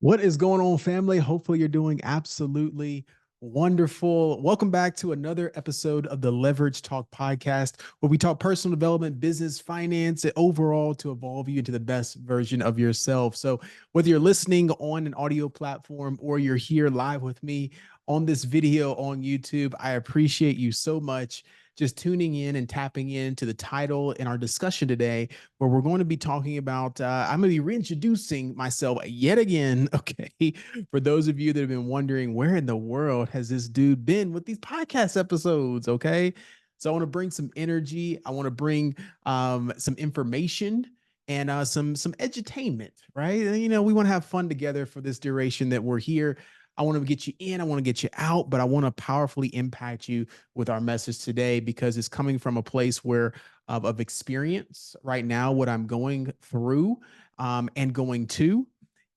What is going on, family? Hopefully, you're doing absolutely wonderful. Welcome back to another episode of the Leverage Talk podcast, where we talk personal development, business, finance, and overall to evolve you into the best version of yourself. So, whether you're listening on an audio platform or you're here live with me on this video on YouTube, I appreciate you so much just tuning in and tapping into the title in our discussion today, where we're going to be talking about, I'm going to be reintroducing myself yet again. Okay. For those of you that have been wondering, where in the world has this dude been with these podcast episodes? Okay. So I want to bring some energy. I want to bring some information and some edutainment, right? We want to have fun together for this duration that we're here. I want to get you in, I want to get you out, but I want to powerfully impact you with our message today because it's coming from a place where of experience right now, what I'm going through and going to,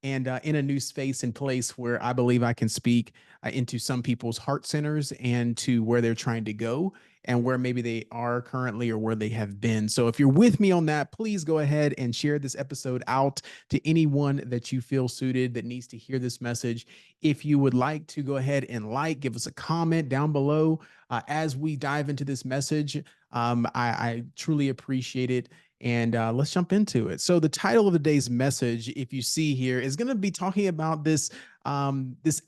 and in a new space and place where I believe I can speak into some people's heart centers and to where they're trying to go and where maybe they are currently or where they have been. So if you're with me on that, please go ahead and share this episode out to anyone that you feel suited that needs to hear this message. If you would like to go ahead and give us a comment down below as we dive into this message. I truly appreciate it. And let's jump into it. So the title of today's message, if you see here, is going to be talking about this Kairos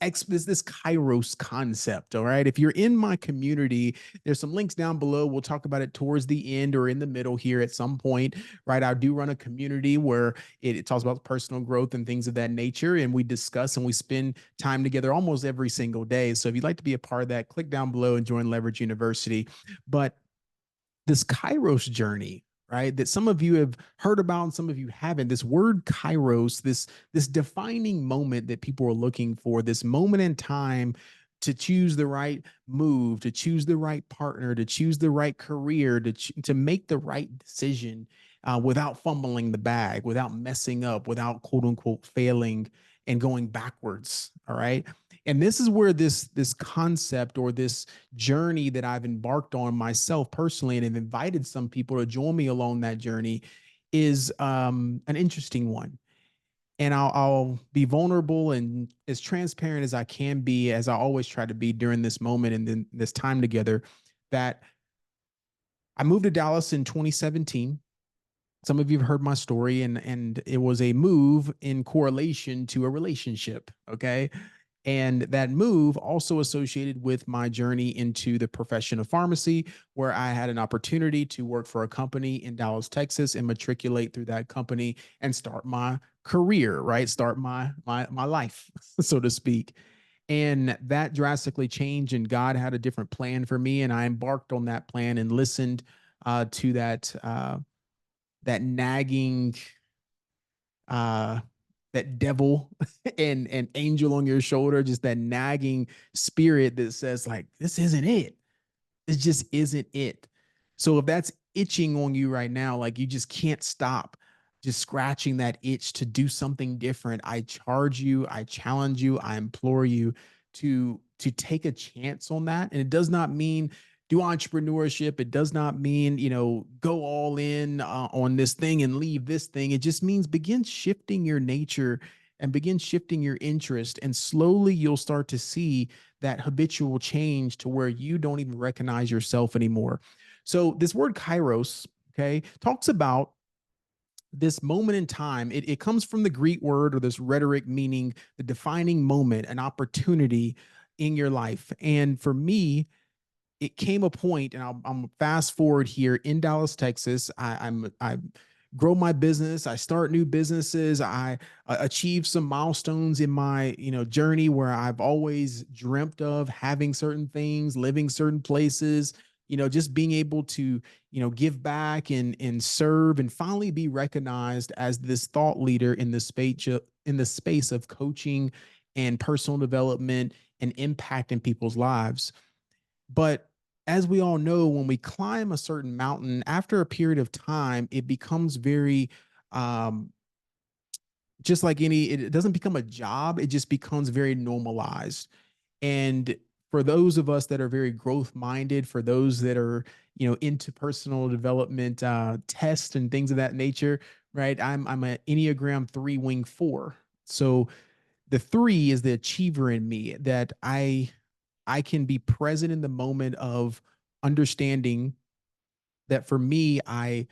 concept. All right. If you're in my community, there's some links down below. We'll talk about it towards the end or in the middle here at some point. Right. I do run a community where it talks about personal growth and things of that nature. And we discuss and we spend time together almost every single day. So if you'd like to be a part of that, click down below and join Leverage University. But this Kairos journey, right? That some of you have heard about and some of you haven't. This word Kairos, this defining moment that people are looking for, this moment in time to choose the right move, to choose the right partner, to choose the right career, to make the right decision without fumbling the bag, without messing up, without quote unquote failing and going backwards. All right. And this is where this concept or this journey that I've embarked on myself personally and have invited some people to join me along that journey is an interesting one. And I'll be vulnerable and as transparent as I can be, as I always try to be during this moment and then this time together, that I moved to Dallas in 2017. Some of you have heard my story, and it was a move in correlation to a relationship. Okay. And that move also associated with my journey into the profession of pharmacy, where I had an opportunity to work for a company in Dallas, Texas, and matriculate through that company and start my career, right? Start my life, so to speak. And that drastically changed, and God had a different plan for me, and I embarked on that plan and listened to that nagging uh that devil and angel on your shoulder, just that nagging spirit that says like, this isn't it. This just isn't it. So if that's itching on you right now, like you just can't stop just scratching that itch to do something different, I charge you, I challenge you, I implore you to take a chance on that. And it does not mean do entrepreneurship. It does not mean, go all in on this thing and leave this thing. It just means begin shifting your nature and begin shifting your interest. And slowly you'll start to see that habitual change to where you don't even recognize yourself anymore. So this word Kairos, okay, talks about this moment in time. It comes from the Greek word or this rhetoric meaning the defining moment, an opportunity in your life. And for me, it came a point, and I'm fast forward here in Dallas, Texas. I grow my business. I start new businesses. I achieve some milestones in my journey where I've always dreamt of having certain things, living certain places. Just being able to give back and serve and finally be recognized as this thought leader in the space of coaching and personal development and impacting people's lives. But as we all know, when we climb a certain mountain, after a period of time, it becomes very, um, just like it doesn't become a job, it just becomes very normalized. And for those of us that are very growth minded, for those that are, into personal development tests and things of that nature, right? I'm an Enneagram 3 wing 4. So The three is the achiever in me, that I can be present in the moment of understanding that for me, I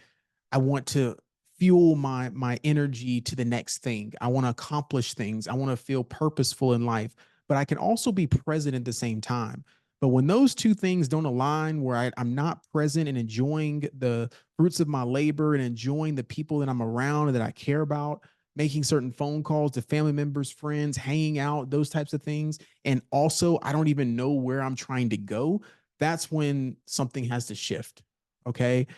want to fuel my energy to the next thing. I want to accomplish things. I want to feel purposeful in life, but I can also be present at the same time. But when those two things don't align, where I'm not present and enjoying the fruits of my labor and enjoying the people that I'm around and that I care about, making certain phone calls to family members, friends, hanging out, those types of things. And also, I don't even know where I'm trying to go. That's when something has to shift. Okay.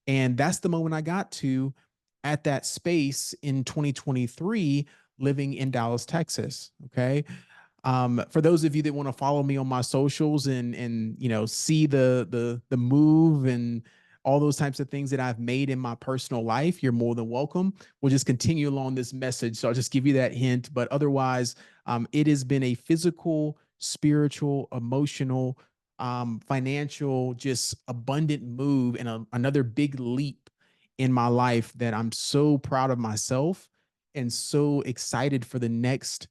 And that's the moment I got to at that space in 2023, living in Dallas, Texas. Okay. For those of you that want to follow me on my socials and see the move and all those types of things that I've made in my personal life, you're more than welcome. We'll just continue along this message. So I'll just give you that hint. But otherwise, it has been a physical, spiritual, emotional, financial, just abundant move and another big leap in my life that I'm so proud of myself and so excited for the next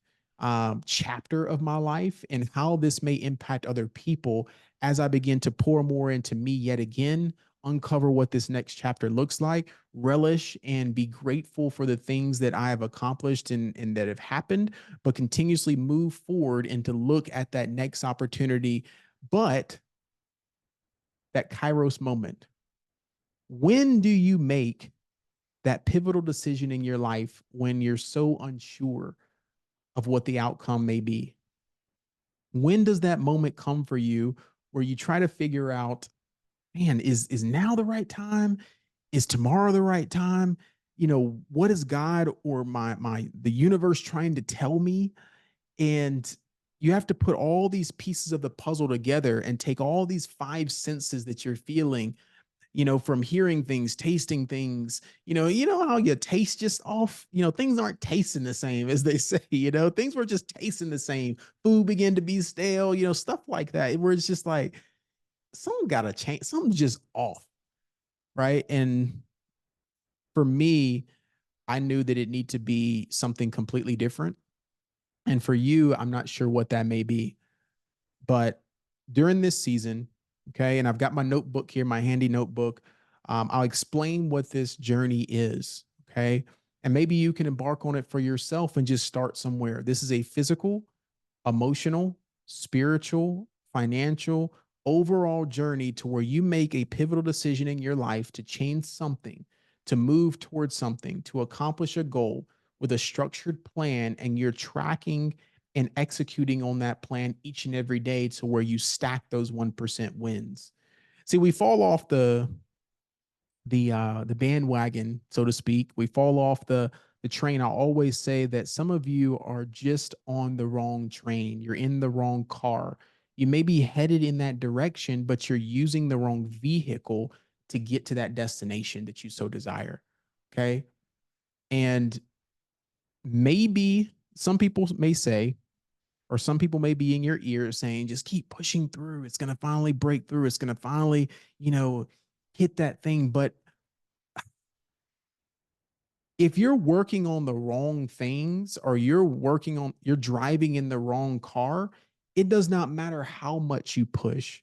chapter of my life and how this may impact other people as I begin to pour more into me yet again, uncover what this next chapter looks like, relish and be grateful for the things that I have accomplished and that have happened, but continuously move forward and to look at that next opportunity. But that Kairos moment, when do you make that pivotal decision in your life when you're so unsure of what the outcome may be? When does that moment come for you where you try to figure out, man, is now the right time? Is tomorrow the right time? What is God or the universe trying to tell me? And you have to put all these pieces of the puzzle together and take all these five senses that you're feeling, from hearing things, tasting things, how you taste just off, things aren't tasting the same as they say, things were just tasting the same. Food began to be stale, stuff like that, where it's just like, something got to change. Something's just off. Right. And for me, I knew that it needed to be something completely different. And for you, I'm not sure what that may be. But during this season, okay, and I've got my notebook here, my handy notebook. I'll explain what this journey is, okay? And maybe you can embark on it for yourself and just start somewhere. This is a physical, emotional, spiritual, financial, overall journey to where you make a pivotal decision in your life to change something, to move towards something, to accomplish a goal with a structured plan, and you're tracking and executing on that plan each and every day to where you stack those 1% wins. See, we fall off the bandwagon, so to speak. We fall off the train. I always say that some of you are just on the wrong train. You're in the wrong car. You may be headed in that direction, but you're using the wrong vehicle to get to that destination that you so desire. Okay. And maybe some people may say, or some people may be in your ear saying, just keep pushing through. It's going to finally break through. It's going to finally, hit that thing. But if you're working on the wrong things, or you're driving in the wrong car, it does not matter how much you push,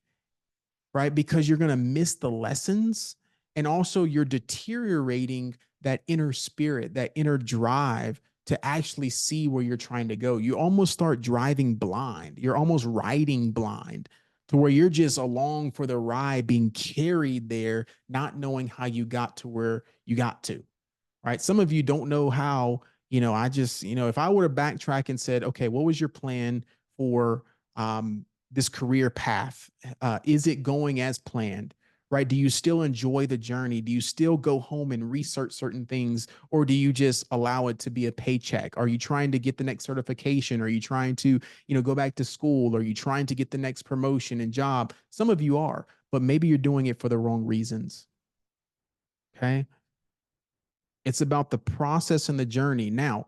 right? Because you're going to miss the lessons. And also, you're deteriorating that inner spirit, that inner drive to actually see where you're trying to go. You almost start driving blind. You're almost riding blind to where you're just along for the ride, being carried there, not knowing how you got to where you got to, right? Some of you don't know how, I just, if I were to backtrack and said, okay, what was your plan for this career path? Is it going as planned? Right? Do you still enjoy the journey? Do you still go home and research certain things, or do you just allow it to be a paycheck? Are you trying to get the next certification? Are you trying to, go back to school? Are you trying to get the next promotion and job? Some of you are, but maybe you're doing it for the wrong reasons. Okay. It's about the process and the journey. Now,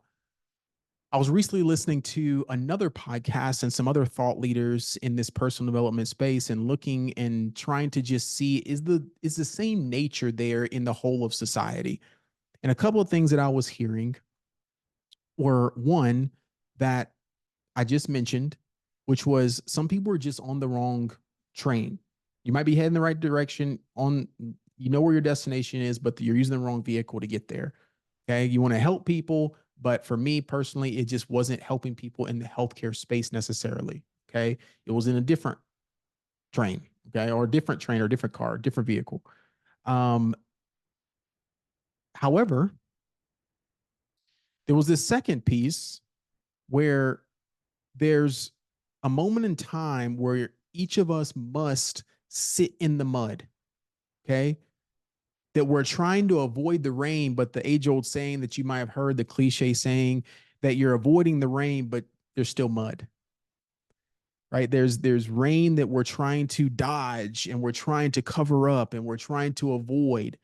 I was recently listening to another podcast and some other thought leaders in this personal development space, and looking and trying to just see, is the same nature there in the whole of society. And a couple of things that I was hearing were, one, that I just mentioned, which was some people are just on the wrong train. You might be heading the right direction on, you know where your destination is, but you're using the wrong vehicle to get there. Okay. You want to help people, but for me personally, it just wasn't helping people in the healthcare space necessarily. Okay. It was in a different train. Okay. Or a different train or different car, different vehicle. Um, However, there was this second piece where there's a moment in time where each of us must sit in the mud. Okay. That we're trying to avoid the rain, but the age old saying that you might have heard, the cliche saying that you're avoiding the rain, but there's still mud, right? There's rain that we're trying to dodge and we're trying to cover up and we're trying to avoid,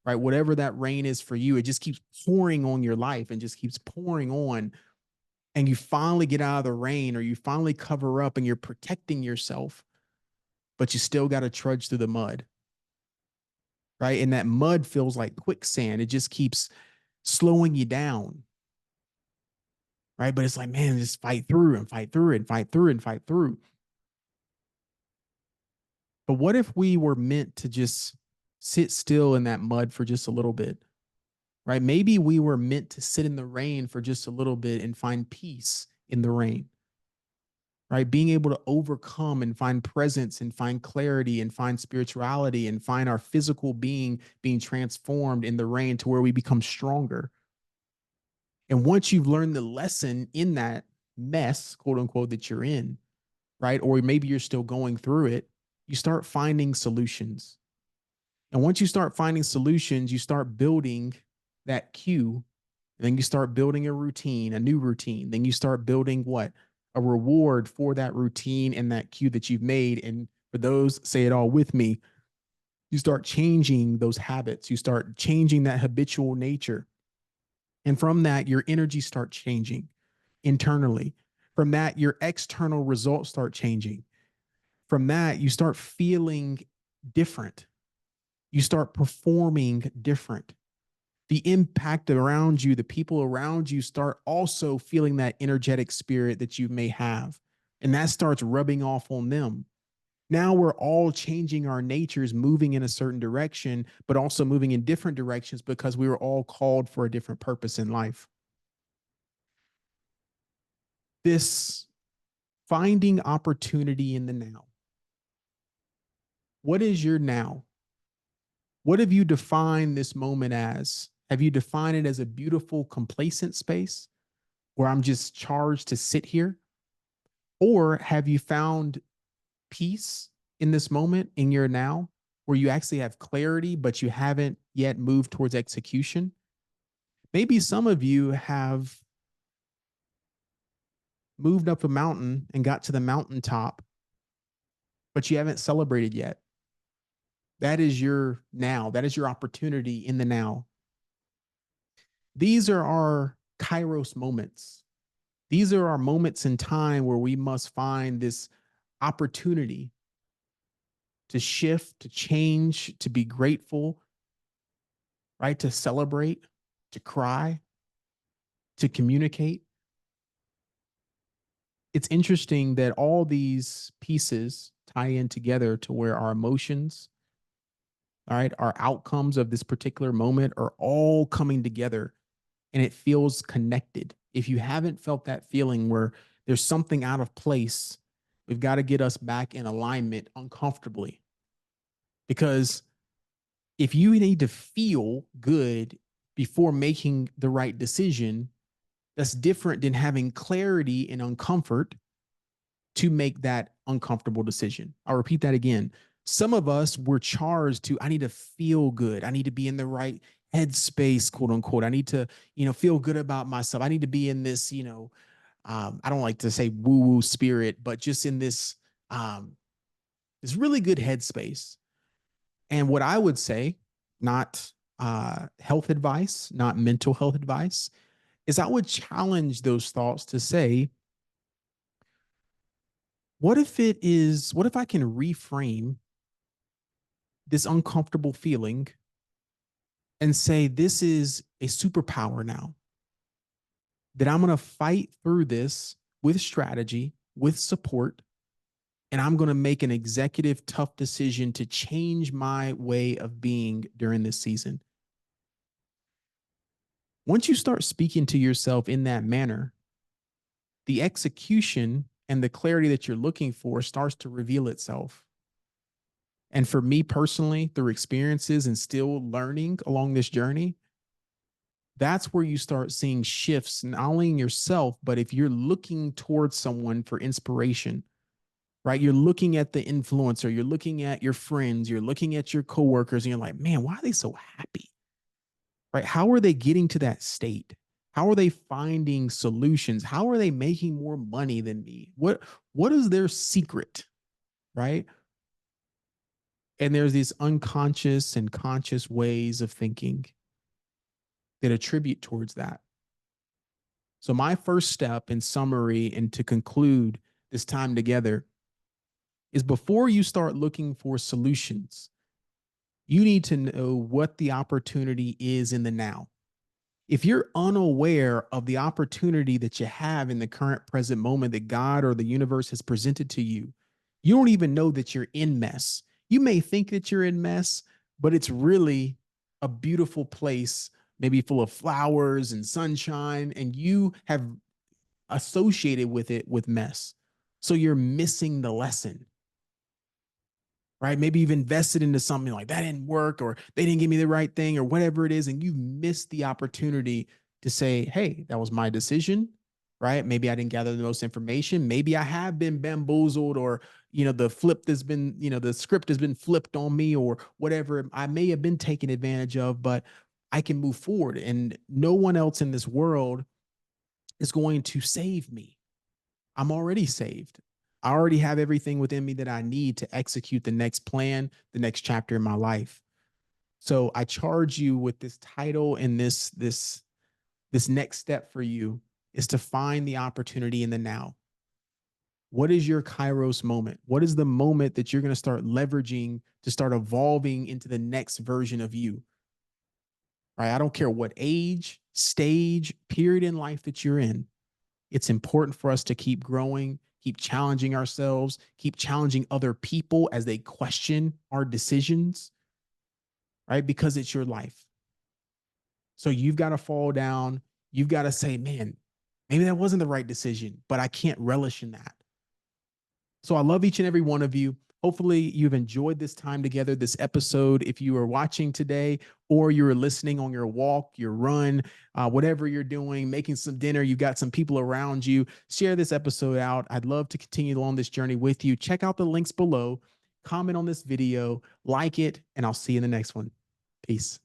right? Whatever that rain is for you, it just keeps pouring on your life and just keeps pouring on. And you finally get out of the rain or you finally cover up and you're protecting yourself, but you still got to trudge through the mud, right? And that mud feels like quicksand. It just keeps slowing you down, right? But it's like, man, just fight through and fight through and fight through and fight through. But what if we were meant to just sit still in that mud for just a little bit, right? Maybe we were meant to sit in the rain for just a little bit and find peace in the rain, right? Being able to overcome and find presence and find clarity and find spirituality and find our physical being transformed in the rain to where we become stronger. And once you've learned the lesson in that mess, quote unquote, that you're in, right? Or maybe you're still going through it, you start finding solutions. And once you start finding solutions, you start building that cue. And then you start building a routine, a new routine. Then you start building what? A reward for that routine and that cue that you've made. And for those, say it all with me, you start changing those habits. You start changing that habitual nature. And from that, your energy starts changing internally. From that, your external results start changing. From that, you start feeling different. You start performing different. The impact around you, the people around you start also feeling that energetic spirit that you may have. And that starts rubbing off on them. Now we're all changing our natures, moving in a certain direction, but also moving in different directions because we were all called for a different purpose in life. This finding opportunity in the now. What is your now? What have you defined this moment as? Have you defined it as a beautiful, complacent space where I'm just charged to sit here? Or have you found peace in this moment in your now where you actually have clarity, but you haven't yet moved towards execution? Maybe some of you have moved up a mountain and got to the mountaintop, but you haven't celebrated yet. That is your now. That is your opportunity in the now. These are our Kairos moments. These are our moments in time where we must find this opportunity to shift, to change, to be grateful, right? To celebrate, to cry, to communicate. It's interesting that all these pieces tie in together to where our emotions, all right, our outcomes of this particular moment are all coming together and it feels connected. If you haven't felt that feeling where there's something out of place, we've got to get us back in alignment uncomfortably. Because if you need to feel good before making the right decision, that's different than having clarity and uncomfort to make that uncomfortable decision. I'll repeat that again. Some of us were charged to, I need to feel good. I need to be in the right headspace, quote unquote. I need to, feel good about myself. I need to be in this, I don't like to say woo woo spirit, but just in this really good headspace. And what I would say, not health advice, not mental health advice, is I would challenge those thoughts to say, what if I can reframe this uncomfortable feeling and say, this is a superpower now, that I'm going to fight through this with strategy, with support, and I'm going to make an executive tough decision to change my way of being during this season. Once you start speaking to yourself in that manner, the execution and the clarity that you're looking for starts to reveal itself. And for me personally, through experiences and still learning along this journey, that's where you start seeing shifts, not only in yourself, but if you're looking towards someone for inspiration, right? You're looking at the influencer, you're looking at your friends, you're looking at your coworkers, and you're like, man, why are they so happy? Right? How are they getting to that state? How are they finding solutions? How are they making more money than me? What is their secret? Right? And there's these unconscious and conscious ways of thinking that attribute towards that. So my first step in summary and to conclude this time together is before you start looking for solutions, you need to know what the opportunity is in the now. If you're unaware of the opportunity that you have in the current present moment that God or the universe has presented to you, you don't even know that you're in mess. You may think that you're in mess, but it's really a beautiful place, maybe full of flowers and sunshine, and you have associated with it with mess. So you're missing the lesson, right? Maybe you've invested into something like that didn't work, or they didn't give me the right thing, or whatever it is. And you've missed the opportunity to say, hey, that was my decision, right? Maybe I didn't gather the most information. Maybe I have been bamboozled, or, the flip has been, the script has been flipped on me, or whatever. I may have been taken advantage of, but I can move forward. And no one else in this world is going to save me. I'm already saved. I already have everything within me that I need to execute the next plan, the next chapter in my life. So I charge you with this title, and this next step for you is to find the opportunity in the now. What is your Kairos moment? What is the moment that you're going to start leveraging to start evolving into the next version of you? Right? I don't care what age, stage, period in life that you're in. It's important for us to keep growing, keep challenging ourselves, keep challenging other people as they question our decisions, right? Because it's your life. So you've got to fall down. You've got to say, man, maybe that wasn't the right decision, but I can't relish in that. So I love each and every one of you. Hopefully you've enjoyed this time together, this episode. If you are watching today, or you're listening on your walk, your run, whatever you're doing, making some dinner, you've got some people around you, share this episode out. I'd love to continue along this journey with you. Check out the links below, comment on this video, like it, and I'll see you in the next one. Peace.